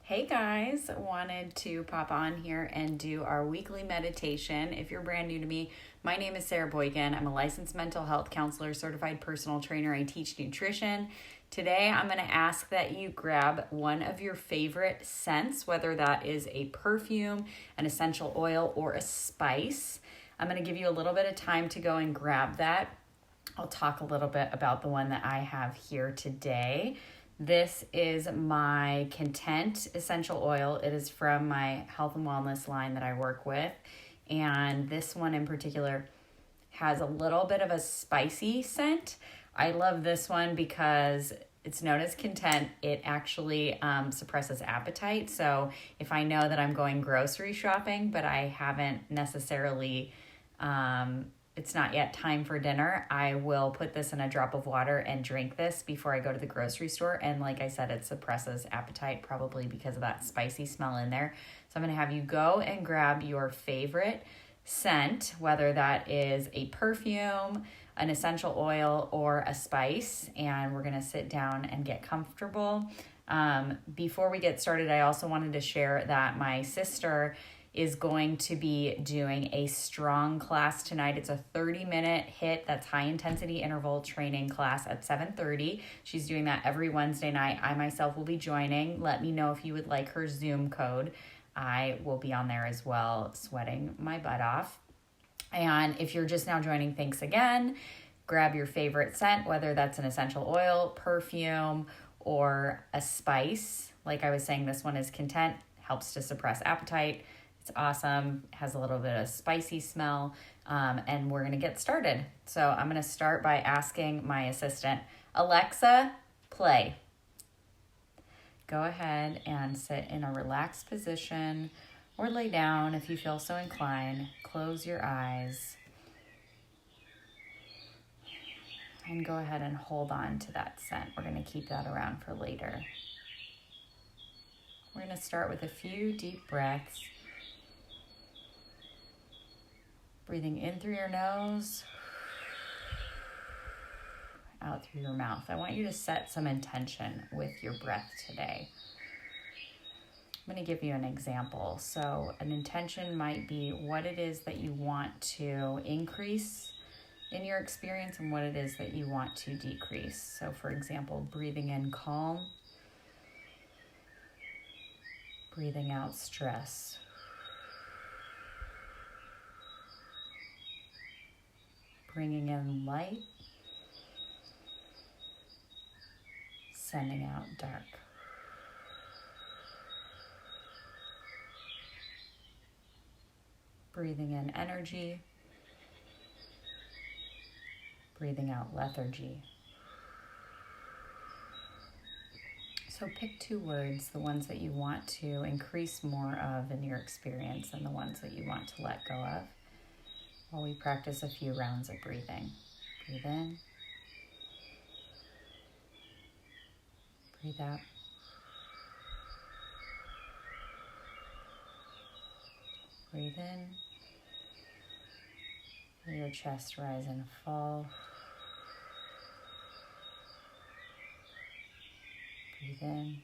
Hey guys, wanted to pop on here and do our weekly meditation. If you're brand new to me, my name is Sarah Boykin. I'm a licensed mental health counselor, certified personal trainer. I teach nutrition. Today, I'm going to ask that you grab one of your favorite scents, whether that is a perfume, an essential oil, or a spice. I'm going to give you a little bit of time to go and grab that. I'll talk a little bit about the one that I have here today. This is my Content essential oil. It is from my health and wellness line that I work with. And this one in particular has a little bit of a spicy scent. I love this one because it's known as Content. It actually suppresses appetite. So if I know that I'm going grocery shopping, but I haven't necessarily it's not yet time for dinner, I will put this in a drop of water and drink this before I go to the grocery store. And like I said, it suppresses appetite probably because of that spicy smell in there. So I'm going to have you go and grab your favorite scent, whether that is a perfume, an essential oil, or a spice, and we're going to sit down and get comfortable. Before we get started, I also wanted to share that my sister is going to be doing a strong class tonight. It's a 30-minute HIIT, that's high intensity interval training class at 7:30. She's doing that every Wednesday night. I myself will be joining. Let me know if you would like her Zoom code. I will be on there as well, sweating my butt off. And if you're just now joining, thanks again. Grab your favorite scent, whether that's an essential oil, perfume, or a spice. Like I was saying, this one is Content, helps to suppress appetite. It's awesome, has a little bit of spicy smell, and we're going to get started. So I'm going to start by asking my assistant, Alexa, play. Go ahead and sit in a relaxed position or lay down if you feel so inclined. Close your eyes and go ahead and hold on to that scent. We're going to keep that around for later. We're going to start with a few deep breaths. Breathing in through your nose, out through your mouth. I want you to set some intention with your breath today. I'm going to give you an example. So an intention might be what it is that you want to increase in your experience and what it is that you want to decrease. So for example, breathing in calm, breathing out stress. Bringing in light, sending out dark. Breathing in energy, breathing out lethargy. So pick two words, the ones that you want to increase more of in your experience and the ones that you want to let go of, while we practice a few rounds of breathing. Breathe in. Breathe out. Breathe in. Feel your chest rise and fall. Breathe in.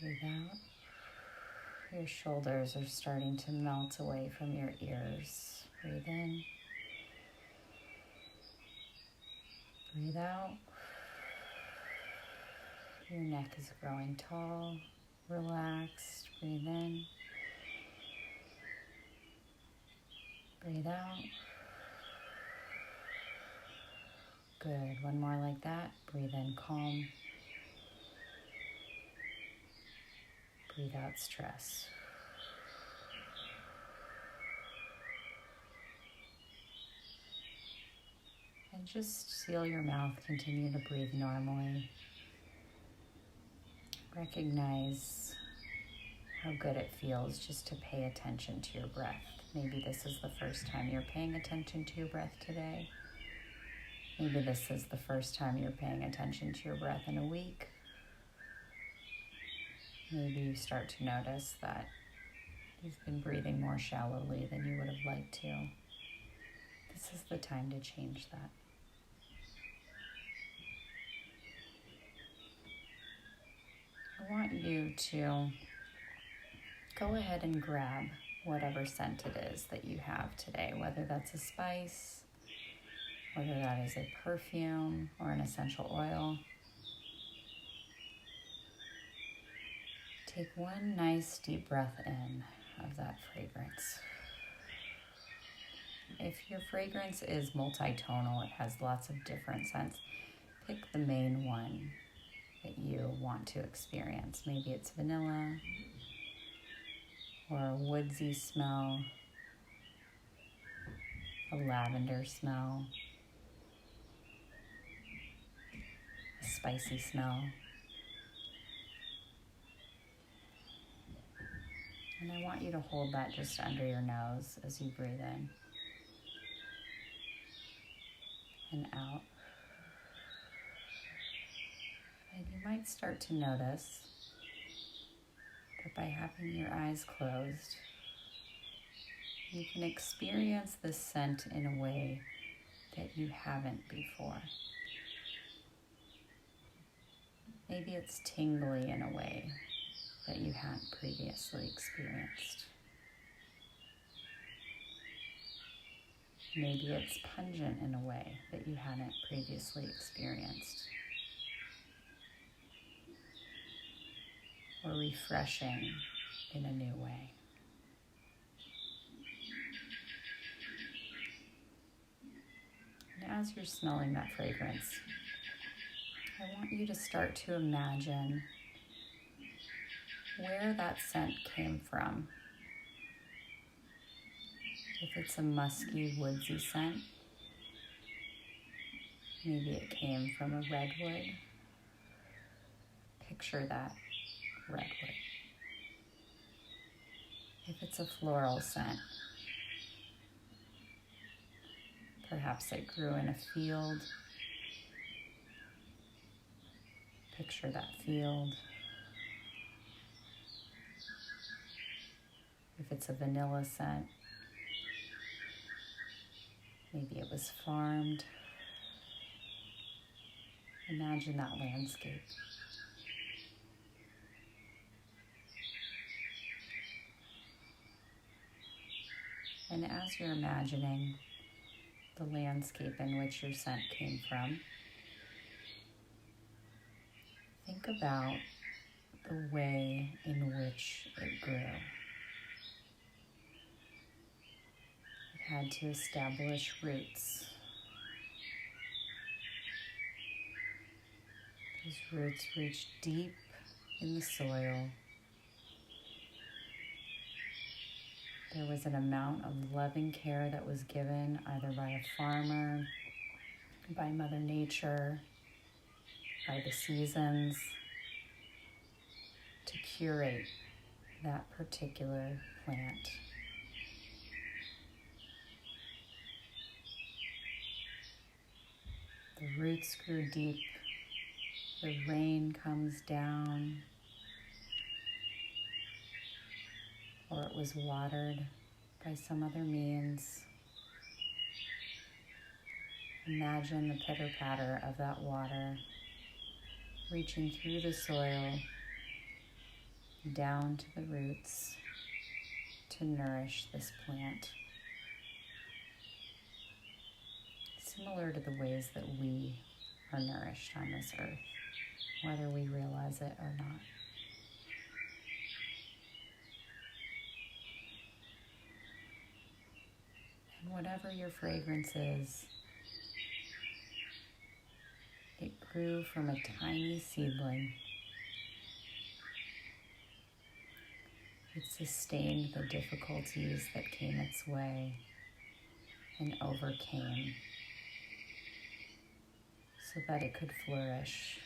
Breathe out. Your shoulders are starting to melt away from your ears. Breathe in. Breathe out. Your neck is growing tall, relaxed. Breathe in. Breathe out. Good. One more like that. Breathe in calm. Breathe out stress. And just seal your mouth. Continue to breathe normally. Recognize how good it feels just to pay attention to your breath. Maybe this is the first time you're paying attention to your breath today. Maybe this is the first time you're paying attention to your breath in a week. Maybe you start to notice that you've been breathing more shallowly than you would have liked to. This is the time to change that. want you to go ahead and grab whatever scent it is that you have today, whether that's a spice, whether that is a perfume or an essential oil. Take one nice deep breath in of that fragrance. If your fragrance is multi-tonal, it has lots of different scents, pick the main one that you want to experience. Maybe it's vanilla or a woodsy smell, a lavender smell, a spicy smell. And I want you to hold that just under your nose as you breathe in and out. And you might start to notice that by having your eyes closed, you can experience this scent in a way that you haven't before. Maybe it's tingly in a way that you hadn't previously experienced. Maybe it's pungent in a way that you hadn't previously experienced. Or refreshing in a new way. And as you're smelling that fragrance, I want you to start to imagine where that scent came from. If it's a musky, woodsy scent, maybe it came from a redwood. Picture that redwood. If it's a floral scent, perhaps it grew in a field. Picture that field. If it's a vanilla scent, maybe it was farmed. Imagine that landscape. And as you're imagining the landscape in which your scent came from, think about the way in which it grew. It had to establish roots. Those roots reached deep in the soil. There was an amount of loving care that was given either by a farmer, by Mother Nature, by the seasons, to curate that particular plant. The roots grew deep, the rain comes down, or it was watered by some other means. Imagine the pitter-patter of that water reaching through the soil down to the roots to nourish this plant. Similar to the ways that we are nourished on this earth, whether we realize it or not. And whatever your fragrance is, it grew from a tiny seedling. It sustained the difficulties that came its way and overcame so that it could flourish,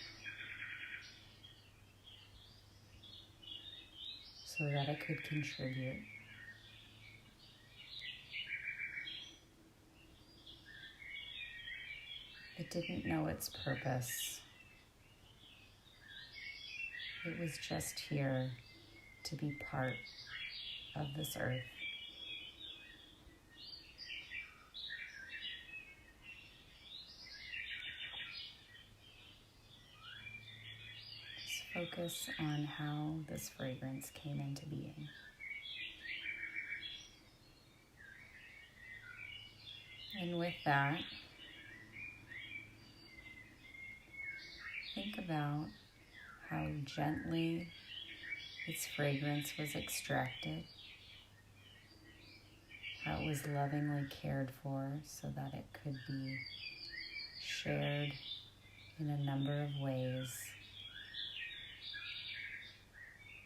so that it could contribute. It didn't know its purpose. It was just here to be part of this earth. Just focus on how this fragrance came into being. And with that, think about how gently its fragrance was extracted, how it was lovingly cared for so that it could be shared in a number of ways.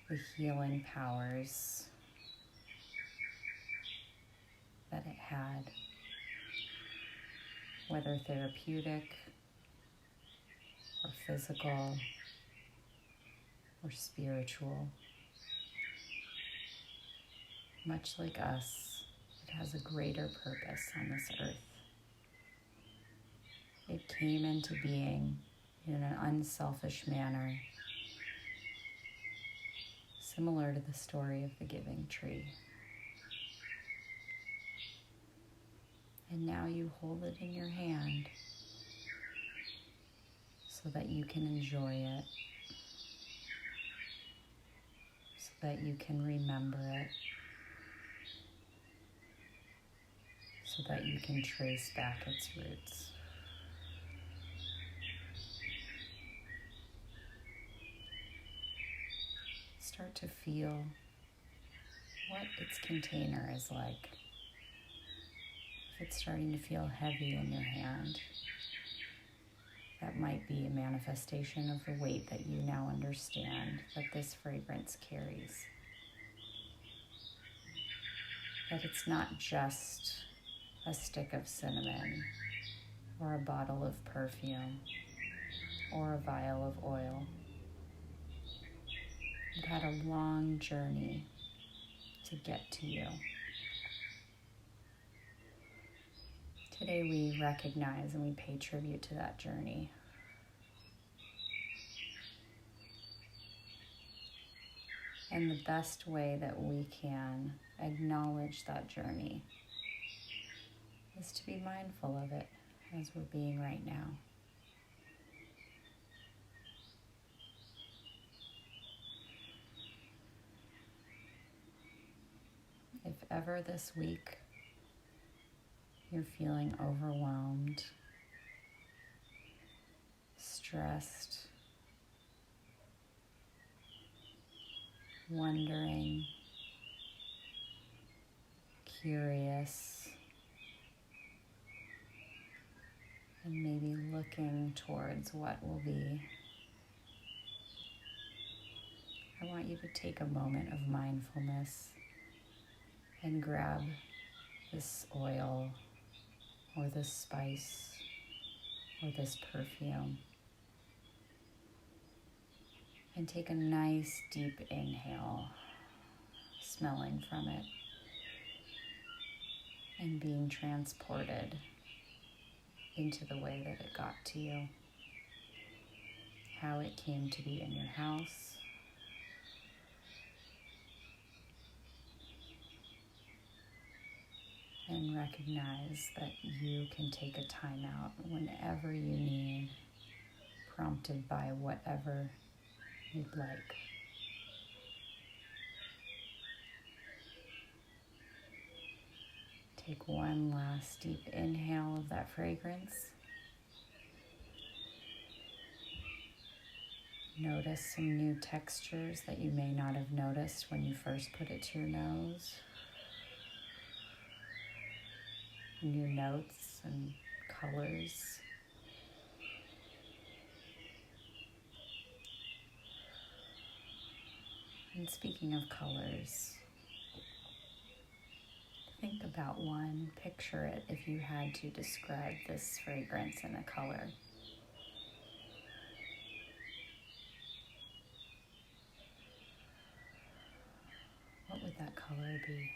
The healing powers that it had, whether therapeutic or physical or spiritual. Much like us, it has a greater purpose on this earth. It came into being in an unselfish manner, similar to the story of the giving tree. And now you hold it in your hand so that you can enjoy it, so that you can remember it, so that you can trace back its roots. Start to feel what its container is like. If it's starting to feel heavy in your hand, that might be a manifestation of the weight that you now understand that this fragrance carries. That it's not just a stick of cinnamon or a bottle of perfume or a vial of oil. It had a long journey to get to you. Today we recognize and we pay tribute to that journey. And the best way that we can acknowledge that journey is to be mindful of it as we're being right now. If ever this week you're feeling overwhelmed, stressed, wondering, curious, and maybe looking towards what will be, I want you to take a moment of mindfulness and grab this oil or this spice or this perfume and take a nice deep inhale, smelling from it and being transported into the way that it got to you, how it came to be in your house, and recognize that you can take a time out whenever you need, prompted by whatever you'd like. Take one last deep inhale of that fragrance. Notice some new textures that you may not have noticed when you first put it to your nose. New notes and colors. And speaking of colors, think about one, picture it if you had to describe this fragrance in a color. What would that color be?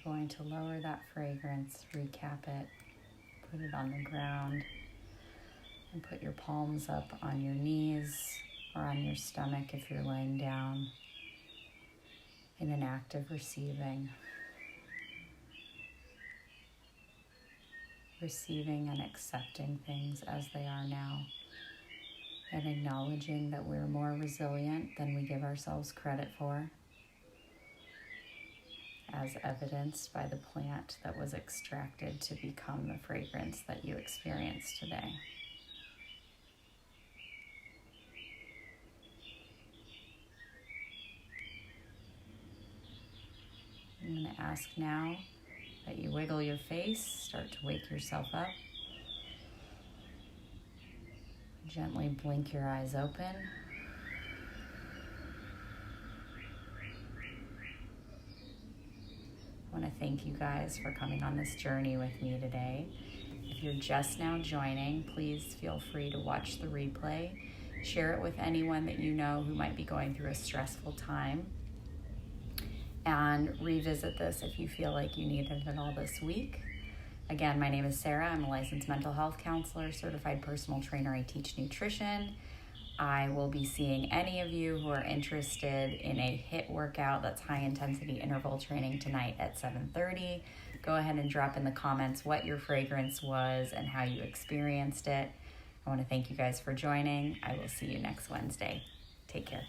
We're going to lower that fragrance, recap it, put it on the ground, and put your palms up on your knees or on your stomach if you're laying down in an act of receiving. receiving and accepting things as they are now, and acknowledging that we're more resilient than we give ourselves credit for, as evidenced by the plant that was extracted to become the fragrance that you experience today. I'm going to ask now that you wiggle your face, start to wake yourself up. Gently blink your eyes open. I want to thank you guys for coming on this journey with me today. If you're just now joining, please feel free to watch the replay. Share it with anyone that you know who might be going through a stressful time. And revisit this if you feel like you needed it all this week. Again, my name is Sarah. I'm a licensed mental health counselor, certified personal trainer. I teach nutrition. I will be seeing any of you who are interested in a HIIT workout, that's high intensity interval training, tonight at 7:30. Go ahead and drop in the comments what your fragrance was and how you experienced it. I want to thank you guys for joining. I will see you next Wednesday. Take care.